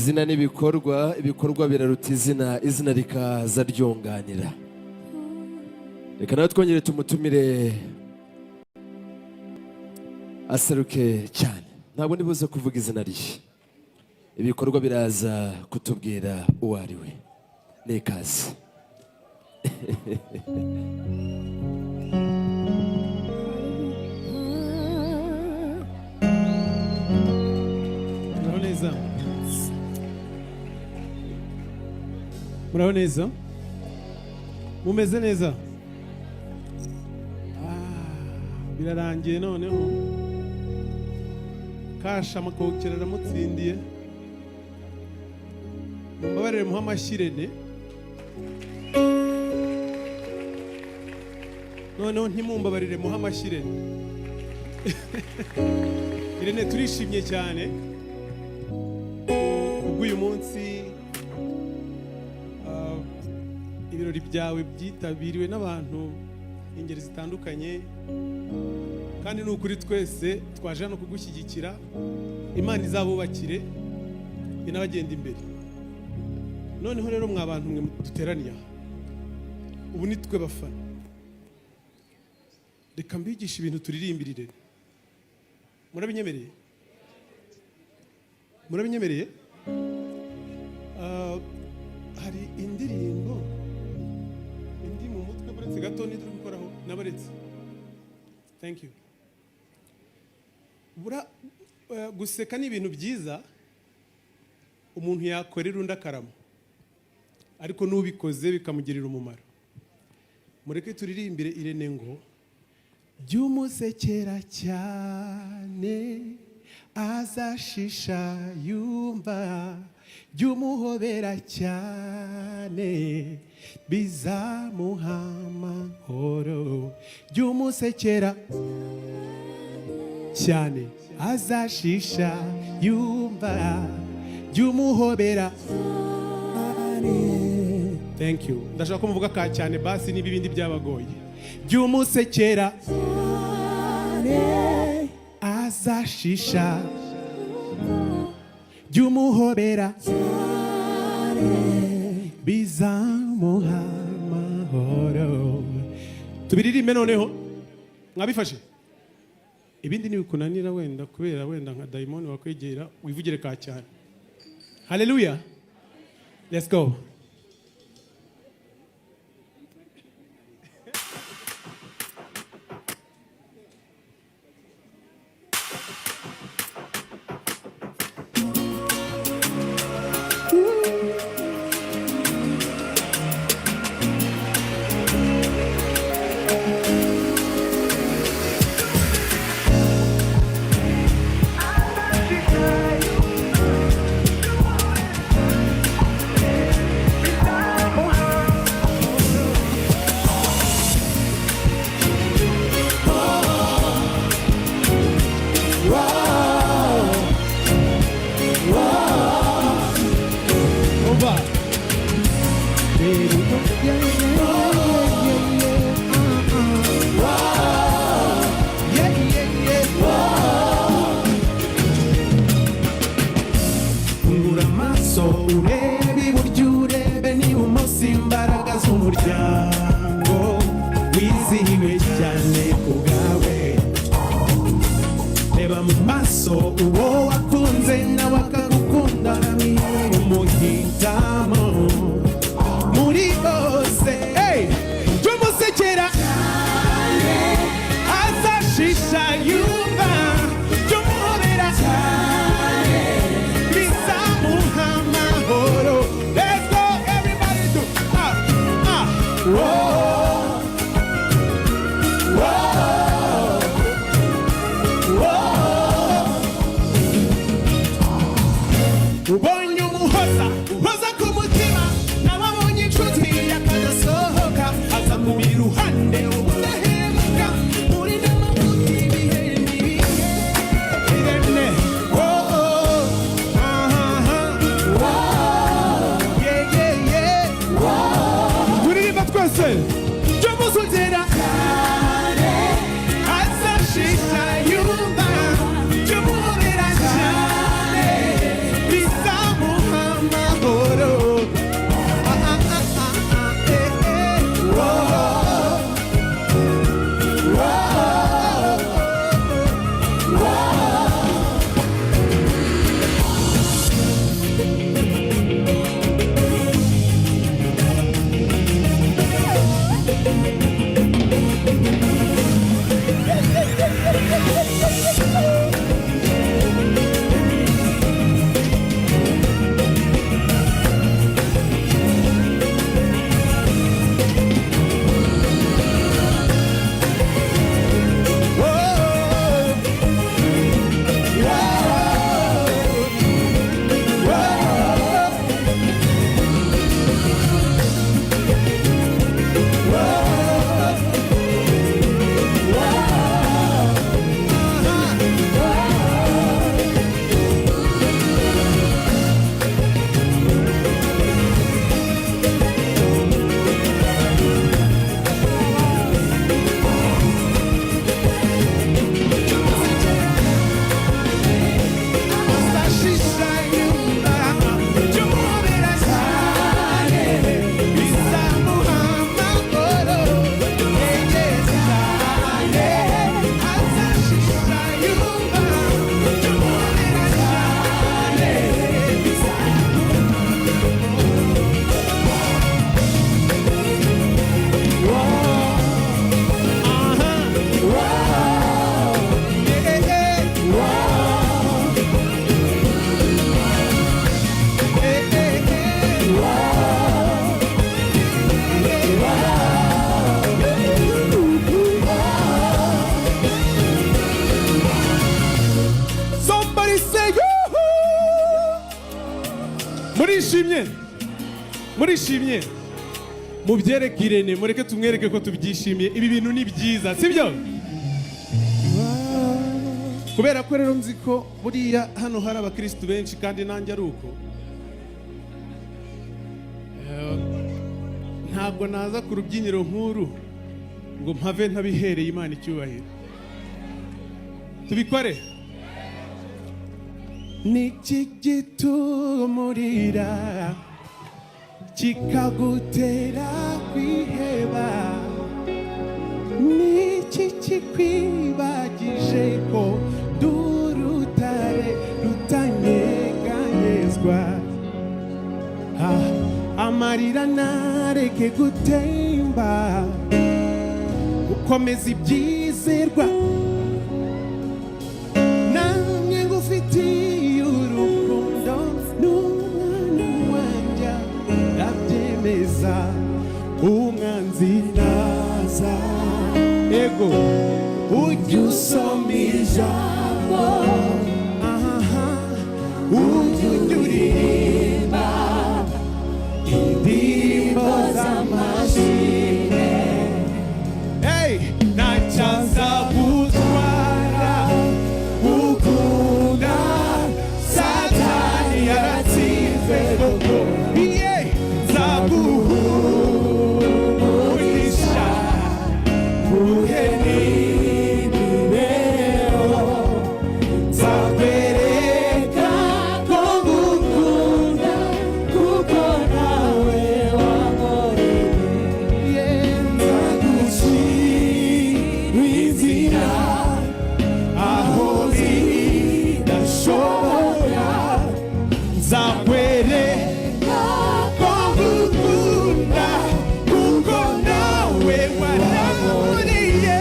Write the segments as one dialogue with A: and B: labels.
A: izina ibikorwa biraruta izina rikaza ryunganira. Reka nawe twongere tumutumire aseruke cyane. Ntabwo ndibuze kuvuga izina rye, ibikorwa biraza kutubwira uwo ari we. Nikaze.
B: Muraho neza? Mumeze neza? Birarangiye noneho. Kasha amakokera aramutsindiye. Mumbabarire muha amashirene. Noneho ntimumbabarire muha amashirene. Irene turishimye cyane. Uyu munsi ibirori byawe byitabiriwe n'abantu ingeri zitandukanye, kandi n'ukuri twese twaje hano kugushyigikira. Imana izabubakire inabagenda imbere. Noneho rero mwa bantu mwe duteraniye aha, ubu ni twe bafana. Reka mbigisha ibintu turirimbirire. Murabinyemereye? Murabinyemereye? Hari indirimbo indi mu mutwe buretse gato nituri gukoraho nabaretse. Thank you. Guseka ni ibintu byiza umuntu yakorera undi akarama, ariko n'ubikoze bikamugirira umumaro. Mureke turirimbire Irene ngo byumusekera cyane azashisha yumva, byumuhobera cyane bizamuha amahoro. Byumusekera cyane azashisha yumva, byumuhobera. Thank you. Ndashaka ko muvuga ka cyane basi n'ibindi byabagoye. Byumusekera azashisha byumuhobera bizamuha amahoro. Tubiririmbe noneho mwabifashe. Ibindi nibikunanira wenda kubera wenda nka daimoni wakwegera wivugire ka cyane. Hallelujah. Let's go. murishimye mubyereke Irene, mureke tumwereke ko tubyishimiye. Ibi bintu ni byiza, sibyo? Kubera ko rero nzi ko buriya hano hari abakristo benshi kandi nanjye ari uko, ntabwo naza ku rubyiniro nkuru ngo mpave ntabihereye Imana icyubahiro. Tubikore. Niki gitumurira kikagutera kwiheba, niki kikwibagije ko durutare rutanyeganyezwa, amarira nareke gutemba, ukomeza ibyizerwa, namwe ngufitiye urukundo n'umwana wanjye ndabyemeza. Umwanzi naza ego ujya usoma ijambo, ujya uririmba indirimbo z'amashimwe, ntacyaza gutwara ukunda Satani yaratsinzwe koko. Nzaguhumurisha muhe n'imibereho, nzakwereka ko ngukunda kuko nawe wankoreye, nzagucira inzira aho bidashoboka, nzakwereka ko ngukunda kuko nawe wankoreye.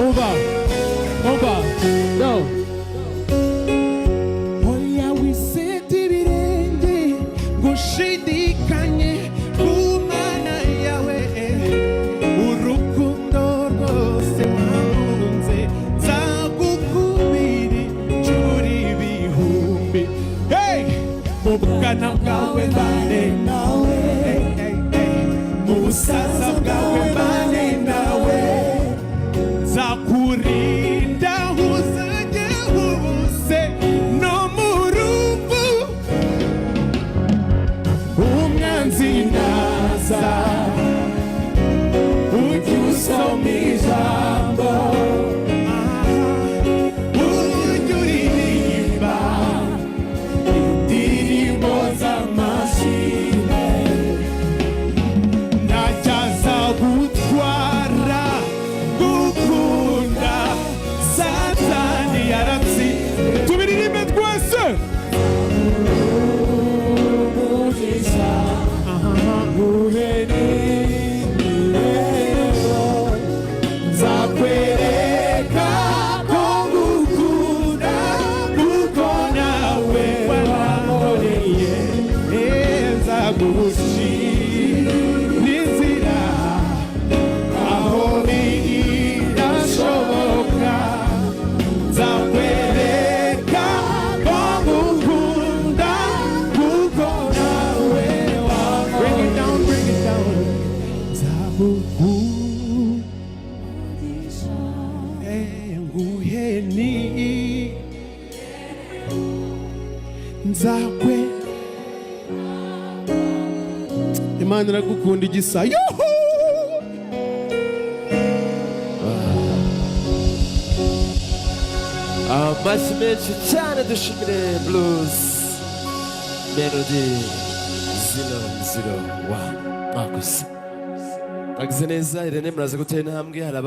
B: Umva, yo. Oya wisete ibirenge ngushidikanye ku Mana yawe, urukundo rwose wankunze nzagukubira inshuro ibihumbi. Mu bwana bwawe mbane nawe, mu busaza bwawe mbane nawe, nzakurinda uzajye ubuse no mu rupfu. Umwanzi naza ujya usoma ijambo, ujya uririmba indirimbo z'amashimwe, ntacyaza gutwara gukunda Satani yaratsinzwe. Tubiririmbe twese. Muhe n'imibereho, nzakwereka ko ngukunda kuko nawe wankoreye, nzagucira inzira aho bidashoboka, nzakwereka ko ngukunda kuko nawe wankoreye. Bring it down, bring it down. Nzaguhumurisha nguhe nzakwe. Imana iragukunda igisa. Yuhu!
A: amashyi menshi cyane dushimire Blues Melody 001. Mwakoze neza Irene, muraza gutera intambwe. Hari